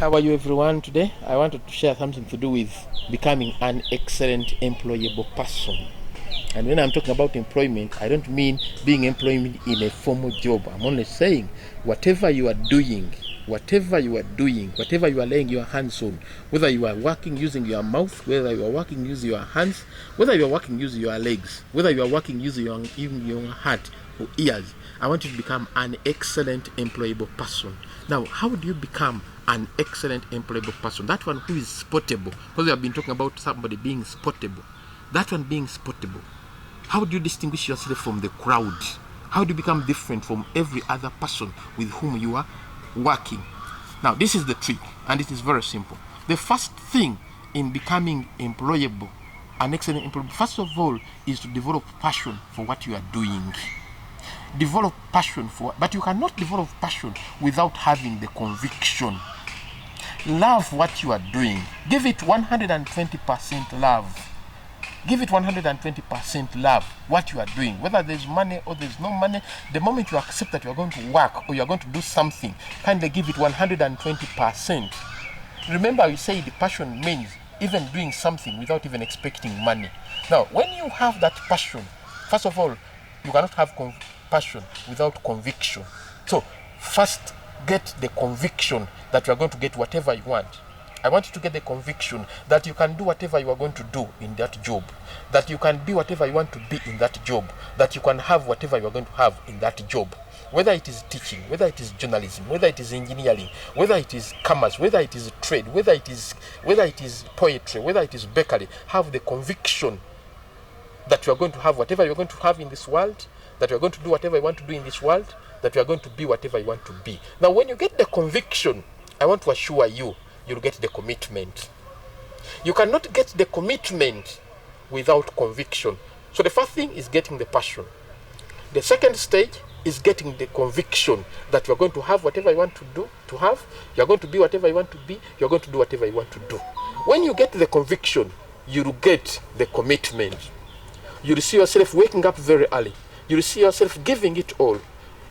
How are you everyone? Today I wanted to share something to do with becoming an excellent employable person. And when I'm talking about employment, I don't mean being employed in a formal job. I'm only saying whatever you are doing, whatever you are laying your hands on, whether you are working using your mouth, whether you are working using your hands, whether you are working using your legs, whether you are working using even your heart or ears, I want you to become an excellent employable person. Now, how do you become an excellent employable person? That one who is spottable, because we have been talking about somebody being spottable. That one being spottable. How do you distinguish yourself from the crowd? How do you become different from every other person with whom you are working? Now, this is the trick, and it is very simple. The first thing in becoming employable, an excellent employee, first of all, is to develop passion for what you are doing. Develop passion for, but you cannot develop passion without having the conviction. Love what you are doing. Give it 120% love. Give it 120% love what you are doing. Whether there's money or there's no money, the moment you accept that you are going to work or you are going to do something, kindly give it 120%. Remember, we say the passion means even doing something without even expecting money. Now, when you have that passion, first of all, you cannot have passion without conviction. So, first get the conviction that you are going to get whatever you want. I want you to get the conviction that you can do whatever you are going to do in that job, that you can be whatever you want to be in that job, that you can have whatever you are going to have in that job. Whether it is teaching, whether it is journalism, whether it is engineering, whether it is commerce, whether it is trade, whether it is poetry, whether it is bakery, have the conviction that you are going to have whatever you are going to have in this world, that you are going to do whatever you want to do in this world, that you are going to be whatever you want to be. Now, when you get the conviction, I want to assure you, you'll get the commitment. You cannot get the commitment without conviction. So the first thing is getting the passion. The second stage is getting the conviction that you are going to have whatever you want to do, to have. You are going to be whatever you want to be. You are going to do whatever you want to do. When you get the conviction, you'll get the commitment. You'll see yourself waking up very early. You'll see yourself giving it all.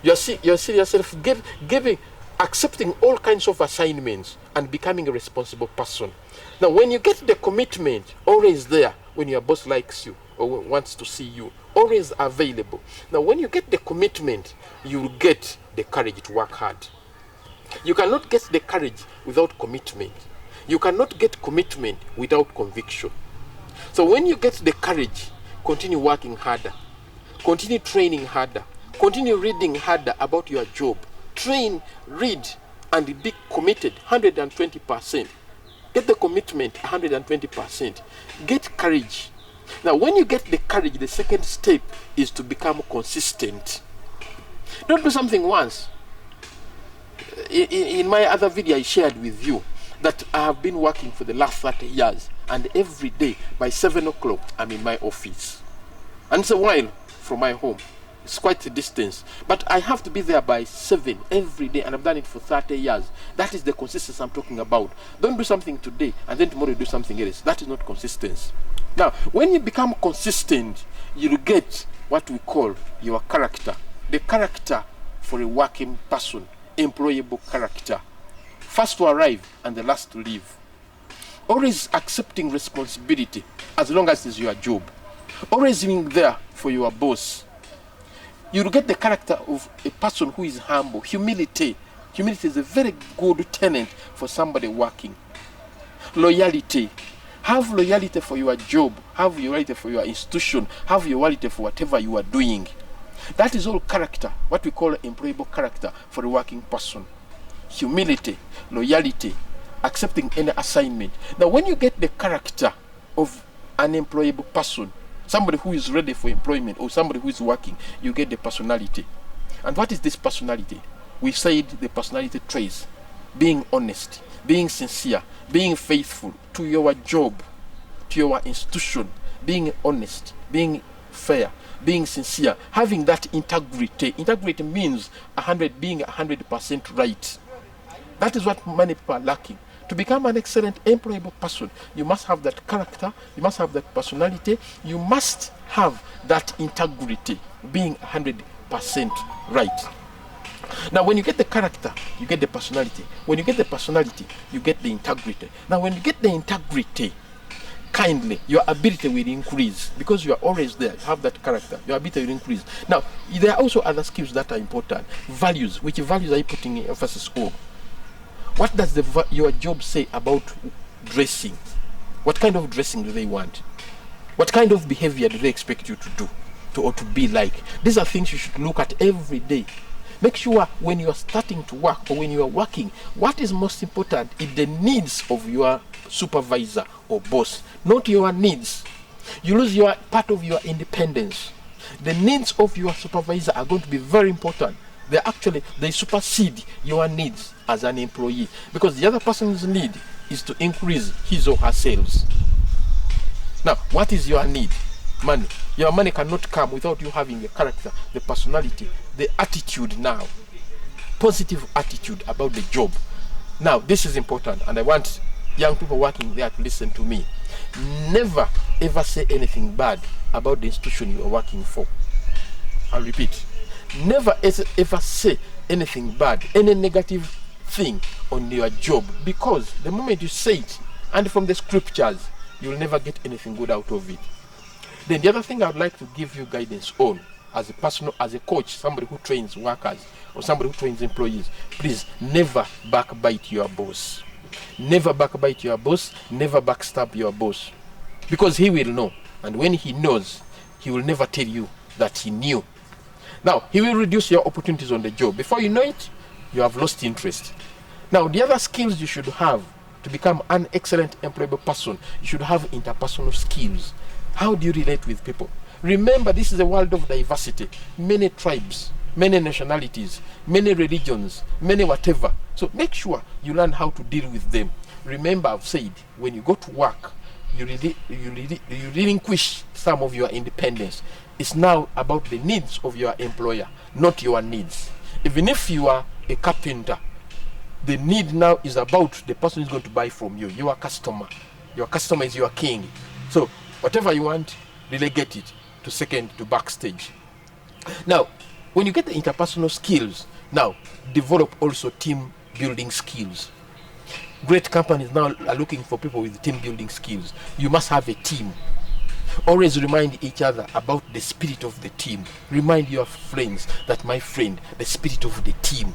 You'll see yourself giving, accepting all kinds of assignments and becoming a responsible person. Now, when you get the commitment, always there when your boss likes you or wants to see you, always available. Now, when you get the commitment, you'll get the courage to work hard. You cannot get the courage without commitment. You cannot get commitment without conviction. So when you get the courage, continue working harder. Continue training harder. Continue reading harder about your job. Train, read, and be committed 120%. Get the commitment 120%. Get courage. Now, when you get the courage, the second step is to become consistent. Don't do something once. In my other video, I shared with you that I have been working for the last 30 years, and every day by 7 o'clock, I'm in my office. And it's a while from my home. It's quite a distance, but I have to be there by 7 every day, and I've done it for 30 years. That is the consistency I'm talking about. Don't do something today and then tomorrow you do something else. That is not consistency. Now, when you become consistent, you'll get what we call your character. The character for a working person, employable character. First to arrive and the last to leave. Always accepting responsibility as long as it's your job. Always being there for your boss. You'll get the character of a person who is humble. Humility. Humility is a very good tenet for somebody working. Loyalty. Have loyalty for your job. Have loyalty for your institution. Have loyalty for whatever you are doing. That is all character, what we call employable character for a working person. Humility, loyalty, accepting any assignment. Now, when you get the character of an employable person, somebody who is ready for employment or somebody who is working, you get the personality. And what is this personality? We said the personality traits: being honest, being sincere, being faithful to your job, to your institution, being honest, being fair, being sincere, having that integrity. Integrity means being 100% right. That is what many people are lacking. To become an excellent employable person, you must have that character, you must have that personality, you must have that integrity, being 100% right. Now, when you get the character, you get the personality. When you get the personality, you get the integrity. Now, when you get the integrity, kindly, your ability will increase because you are always there. You have that character. Your ability will increase. Now, there are also other skills that are important. Values. Which values are you putting in emphasis on? What does your job say about dressing? What kind of dressing do they want? What kind of behavior do they expect you to do or to be like? These are things you should look at every day. Make sure when you are starting to work or when you are working, what is most important is the needs of your supervisor or boss, not your needs. You lose your part of your independence. The needs of your supervisor are going to be very important. They supersede your needs as an employee, because the other person's need is to increase his or her sales. Now, what is your need? Money. Your money cannot come without you having the character, the personality, the attitude now. Positive attitude about the job. Now, this is important, and I want young people working there to listen to me. Never ever say anything bad about the institution you are working for. I'll repeat. Never ever say anything bad, any negative thing on your job, because the moment you say it, and from the scriptures, you'll never get anything good out of it. Then the other thing I'd like to give you guidance on, as a coach, somebody who trains workers or somebody who trains employees, please never backbite your boss. Never backbite your boss, never backstab your boss, because he will know, and when he knows, he will never tell you that he knew. Now, he will reduce your opportunities on the job. Before you know it, you have lost interest. Now, the other skills you should have to become an excellent employable person, you should have interpersonal skills. How do you relate with people? Remember, this is a world of diversity. Many tribes, many nationalities, many religions, many whatever. So make sure you learn how to deal with them. Remember, I've said, when you go to work, you relinquish some of your independence. It's now about the needs of your employer, not your needs. Even if you are a carpenter, the need now is about the person who's going to buy from you, your customer. Your customer is your king. So whatever you want, relegate it to second, to backstage. Now, when you get the interpersonal skills, now develop also team building skills. Great companies now are looking for people with team building skills. You must have a team. Always remind each other about the spirit of the team. Remind your friends that, my friend, the spirit of the team.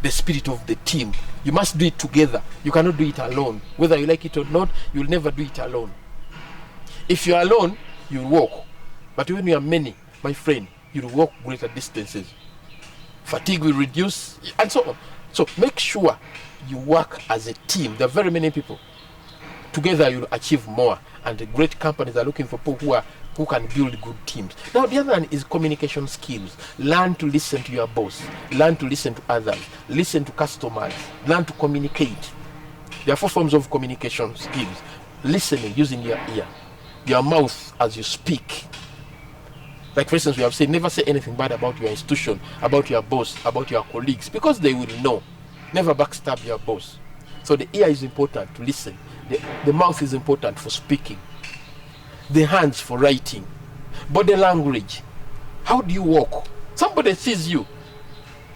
The spirit of the team. You must do it together. You cannot do it alone. Whether you like it or not, you'll never do it alone. If you're alone, you'll walk. But when you are many, my friend, you'll walk greater distances. Fatigue will reduce, and so on. So make sure you work as a team. There are very many people. Together you'll achieve more. And the great companies are looking for people who can build good teams. Now, the other one is communication skills. Learn to listen to your boss. Learn to listen to others. Listen to customers. Learn to communicate. There are 4 forms of communication skills. Listening, using your ear. Your mouth as you speak. Like, for instance, we have said, never say anything bad about your institution, about your boss, about your colleagues, because they will know. Never backstab your boss. So the ear is important to listen. The mouth is important for speaking. The hands for writing. Body language. How do you walk? Somebody sees you.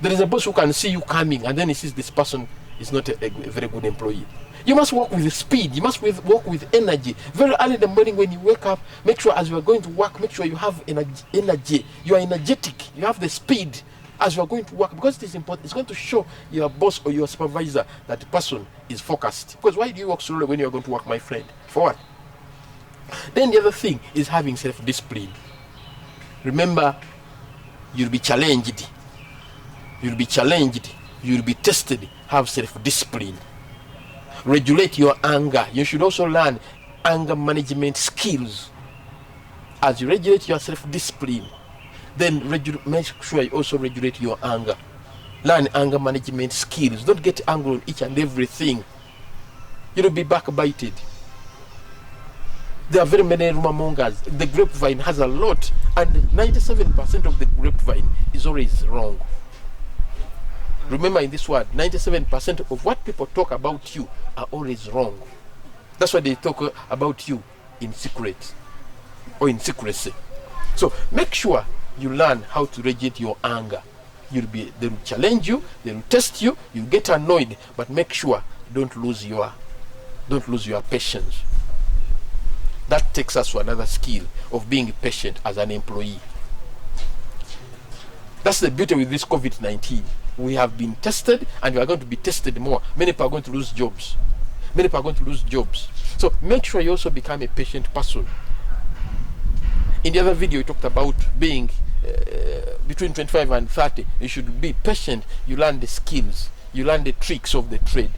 There is a boss who can see you coming, and then he sees this person is not a very good employee. You must walk with speed. You must walk with energy. Very early in the morning when you wake up, make sure as you are going to work, make sure you have energy. You are energetic. You have the speed as you are going to work, because it is important. It's going to show your boss or your supervisor that the person is focused. Because why do you walk slowly when you are going to work, my friend? For what? Then the other thing is having self-discipline. Remember, you'll be challenged. You'll be challenged. You'll be tested. Have self-discipline. Regulate your anger. You should also learn anger management skills. As you regulate your self-discipline, then make sure you also regulate your anger. Learn anger management skills. Don't get angry on each and everything. You'll be backbited. There are very many rumor mongers. The grapevine has a lot, and 97% of the grapevine is always wrong. Remember, in this world, 97% of what people talk about you are always wrong. That's why they talk about you in secret or in secrecy. So make sure you learn how to regulate your anger. They will challenge you, they will test you, you get annoyed, but make sure don't lose your patience. That takes us to another skill of being patient as an employee. That's the beauty with this COVID-19. We have been tested and we are going to be tested more. Many people are going to lose jobs. So make sure you also become a patient person. In the other video, we talked about being between 25 and 30. You should be patient. You learn the skills. You learn the tricks of the trade.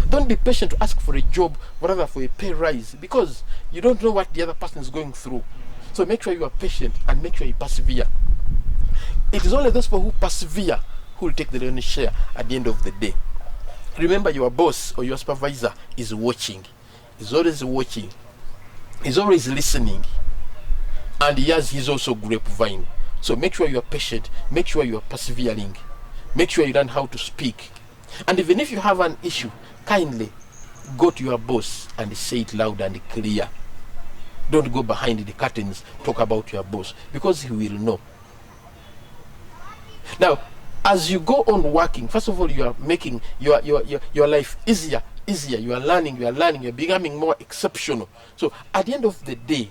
Don't be patient to ask for a job, rather for a pay rise, because you don't know what the other person is going through. So make sure you are patient and make sure you persevere. It is only those people who persevere who will take the lion's share at the end of the day. Remember, your boss or your supervisor is watching. He's always watching. He's always listening. And he's also grapevine. So make sure you are patient. Make sure you are persevering. Make sure you learn how to speak. And even if you have an issue, kindly go to your boss and say it loud and clear. Don't go behind the curtains, talk about your boss, because he will know. Now, as you go on working, first of all, you are making your life easier. You are learning, you're becoming more exceptional. So at the end of the day,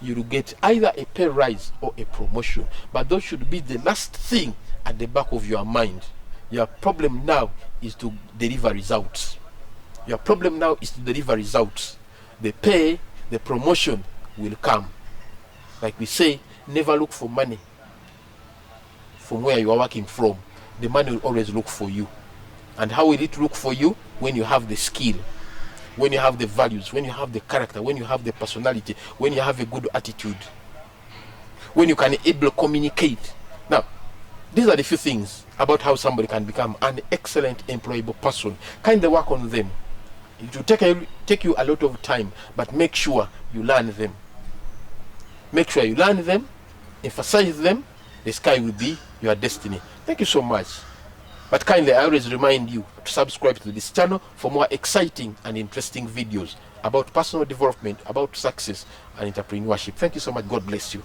you will get either a pay rise or a promotion. But those should be the last thing at the back of your mind. Your problem now is to deliver results. The pay, the promotion will come. Like we say, never look for money from where you are working from. The money will always look for you. And how will it look for you? When you have the skill, when you have the values, when you have the character, when you have the personality, when you have a good attitude, when you can able communicate. Now, these are the few things about how somebody can become an excellent employable person. Kind of work on them. It will take you a lot of time, but make sure you learn them. Emphasize them. The sky will be your destiny. Thank you so much. But kindly, I always remind you to subscribe to this channel for more exciting and interesting videos about personal development, about success and entrepreneurship. Thank you so much. God bless you.